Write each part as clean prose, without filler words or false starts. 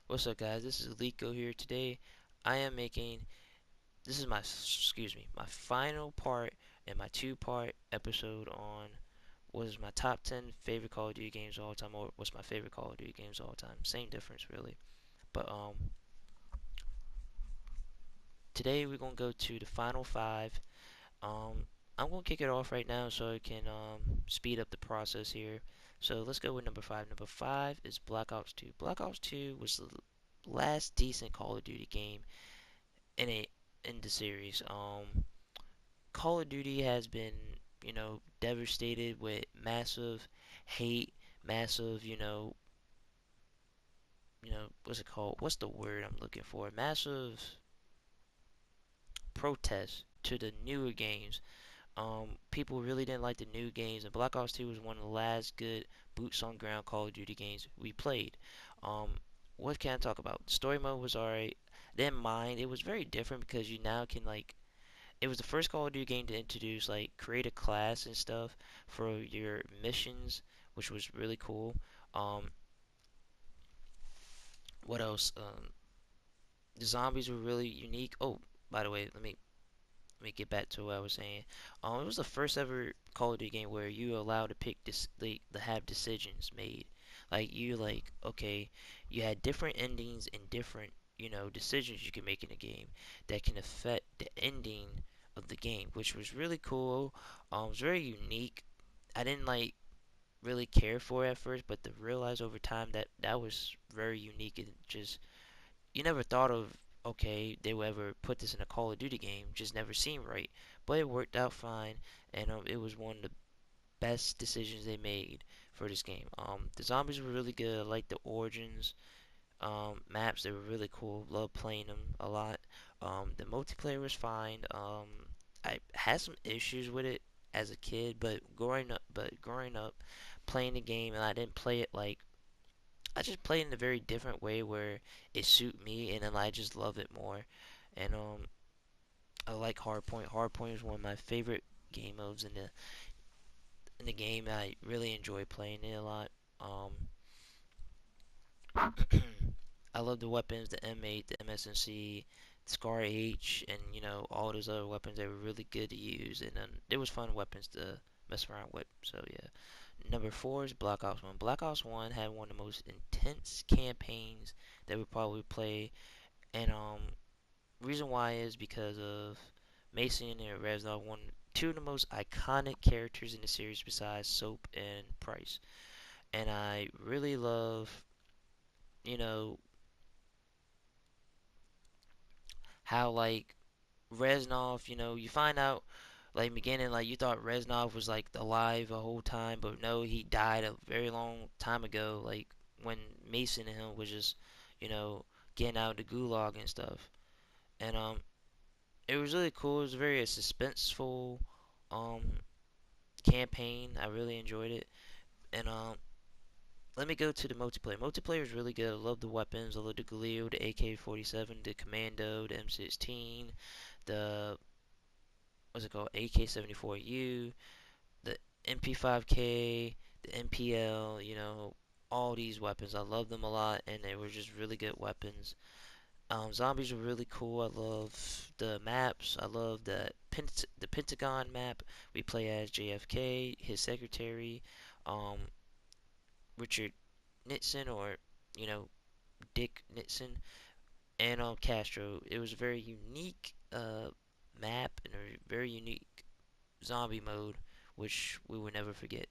What's up, guys? This is Lico here. Today, I am making this is my my final part in my two-part episode on what is my top 10 favorite Call of Duty games of all time, or what's my favorite Call of Duty games of all time. Same difference, really. But today we're gonna go to the final five. I'm gonna kick it off right now so I can speed up the process here. So let's go with number five. Number five is Black Ops 2. Black Ops 2 was the last decent Call of Duty game in a in the series. Call of Duty has been, devastated with massive hate, massive, what's it called? What's the word I'm looking for? Massive protest to the newer games. People really didn't like the new games, and Black Ops 2 was one of the last good boots on ground Call of Duty games we played. Um, what can I talk about? Story mode was alright. Didn't mind. It was very different because you now can it was the first Call of Duty game to introduce create a class and stuff for your missions, which was really cool. Um, what else? The zombies were really unique. Oh, by the way, let me get back to what I was saying. It was the first ever Call of Duty game where you were allowed to pick to have decisions made. Okay, you had different endings and different decisions you can make in the game that can affect the ending of the game, which was really cool. It was very unique. I didn't really care for it at first, but to realize over time that that was very unique and just you never thought of okay they would ever put this in a Call of Duty game. Just never seemed right, but it worked out fine, and it was one of the best decisions they made for this game. The zombies were really good. I liked the origins maps. They were really cool. Love playing them a lot. The multiplayer was fine. I had some issues with it as a kid, but growing up, playing the game, and I didn't play it I just played in a very different way where it suit me, and then I just love it more. And I like Hardpoint. Hardpoint is one of my favorite game modes in the game. I really enjoy playing it a lot. I love the weapons, the M8, the MSNC, Scar H, and all those other weapons. They were really good to use, and it was fun weapons to mess around with. So yeah, number four is Black Ops One. Black Ops One had one of the most intense campaigns that we probably play, and reason why is because of Mason and Reznov, two of the most iconic characters in the series besides Soap and Price, and I really love you know how Reznov, you find out in the beginning you thought Reznov was alive the whole time, but no, he died a very long time ago, when Mason and him was just, you know, getting out of the gulag and stuff. And it was really cool. It was very suspenseful um campaign. I really enjoyed it. And let me go to the multiplayer. Multiplayer is really good. I love the weapons. I love the Galil, the AK-47, the Commando, the M16, the what's it called, AK-74U, the MP5K, the MPL. All these weapons. I love them a lot, and they were just really good weapons. Zombies were really cool. I love the maps. I love the Pentagon map. We play as JFK, his secretary, um, Richard Nixon, or you know Dick Nixon, and Castro. It was a very unique map and a very unique zombie mode, which we will never forget.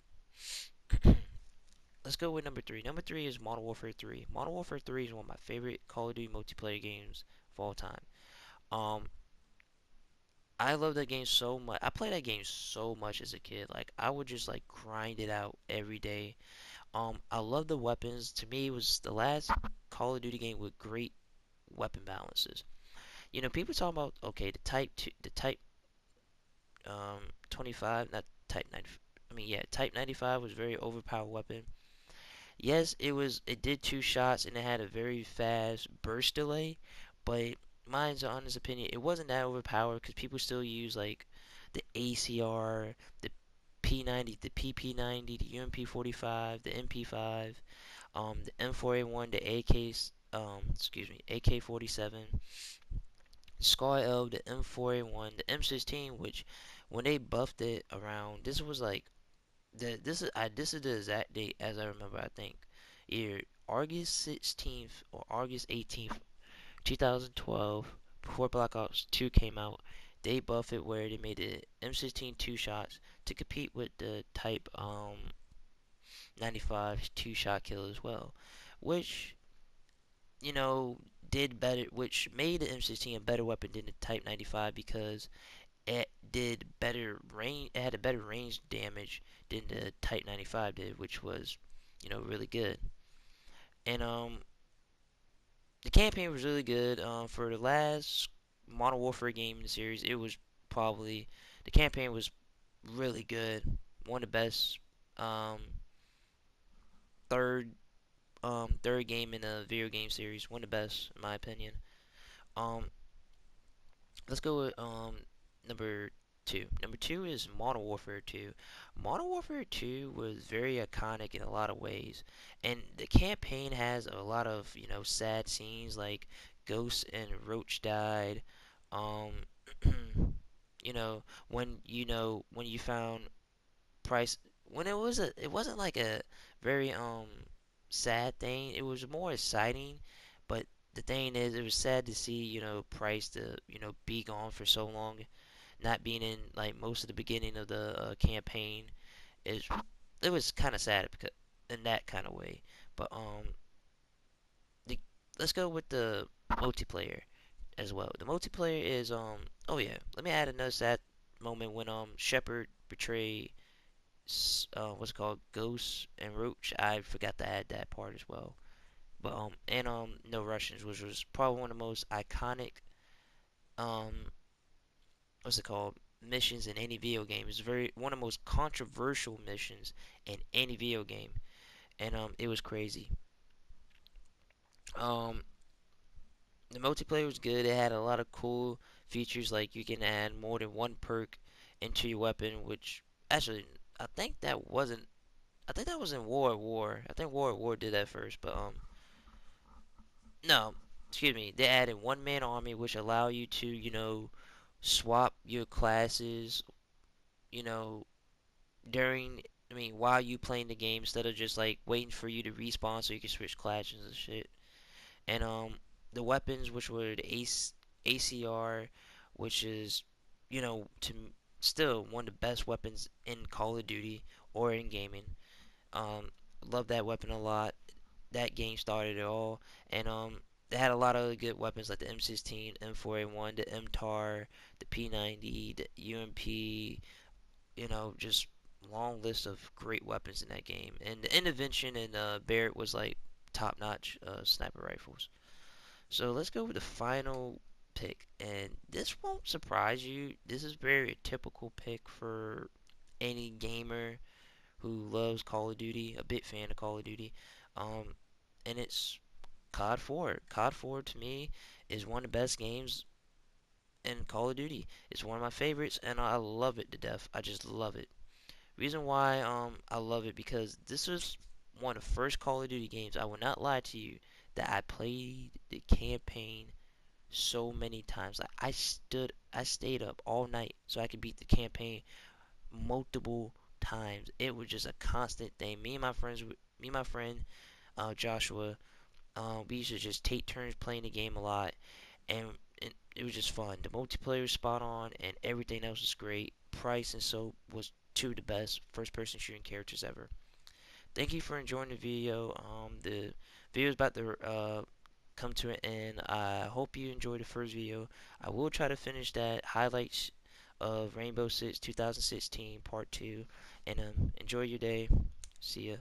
Let's go with number three. Number three is Modern Warfare 3. Modern Warfare 3 is one of my favorite Call of Duty multiplayer games of all time. Um, I love that game so much. I played that game so much as a kid. I would just grind it out every day. I love the weapons. To me, it was the last Call of Duty game with great weapon balances. People talk about okay, the Type 2, the Type 25, not Type 90. I mean, yeah, Type 95 was a very overpowered weapon. Yes, it did two shots and it had a very fast burst delay, but mine's honest opinion, it wasn't that overpowered because people still use the ACR, the P90, the PP90, the UMP45, the MP5, the M4A1, the AK excuse me, AK-47, Scar L, the M4A1, the M16, which when they buffed it around, this was like this is the exact date as I remember. I think either August 16th or August 18th, 2012, before Black Ops 2 came out. They buffed it where they made the M16 two shots to compete with the Type 95 two shot kill as well, which you know did better, which made the M16 a better weapon than the Type 95 because it did better range. It had a better range damage than the Type 95 did, which was, really good. And the campaign was really good. For the last Modern Warfare game in the series, it was probably the campaign was really good. One of the best. Um, third third game in a video game series. One of the best in my opinion. Um, let's go with number two. Number two is Modern Warfare 2. Modern Warfare 2 was very iconic in a lot of ways, and the campaign has a lot of sad scenes like Ghost and Roach died. Um, when you found Price when it wasn't like a very sad thing. It was more exciting, but the thing is, it was sad to see Price to be gone for so long, not being in like most of the beginning of the campaign. Is it was kind of sad because in that kind of way. But the, let's go with the multiplayer as well. The multiplayer is oh yeah, let me add another sad moment when Shepard betrayed what's it called, Ghost and Roach. I forgot to add that part as well. But and No Russians, which was probably one of the most iconic um what's it called, missions in any video game. It's very one of the most controversial missions in any video game, and it was crazy. Um, the multiplayer was good. It had a lot of cool features like you can add more than one perk into your weapon, which actually I think that wasn't I think that was in War at War. I think War at War did that first, but no, excuse me. They added one man army, which allow you to swap your classes. You know during while you playing the game instead of just like waiting for you to respawn so you can switch classes and shit. And the weapons, which were the ACR, which is still one of the best weapons in Call of Duty or in gaming. Um, love that weapon a lot. That game started it all, and they had a lot of other good weapons like the M16, M4A1, the MTAR, the P90, the UMP. Just long list of great weapons in that game. And the intervention in Barrett was like top notch sniper rifles. So let's go with the final pick, and this won't surprise you. This is very a typical pick for any gamer who loves Call of Duty, a big fan of Call of Duty. Um, and it's COD 4. COD 4 to me is one of the best games in Call of Duty. It's one of my favorites, and I love it to death. I just love it. Reason why I love it because this was one of the first Call of Duty games. I will not lie to you that I played the campaign so many times. Like I stayed up all night so I could beat the campaign multiple times. It was just a constant thing. Me and my friend Joshua, we used to just take turns playing the game a lot, and it was just fun. The multiplayer was spot on, and everything else was great. Price and Soap was two of the best first-person shooting characters ever. Thank you for enjoying the video. The video is about to come to an end. I hope you enjoyed the first video. I will try to finish that highlights of Rainbow Six 2016 Part 2. And enjoy your day. See ya.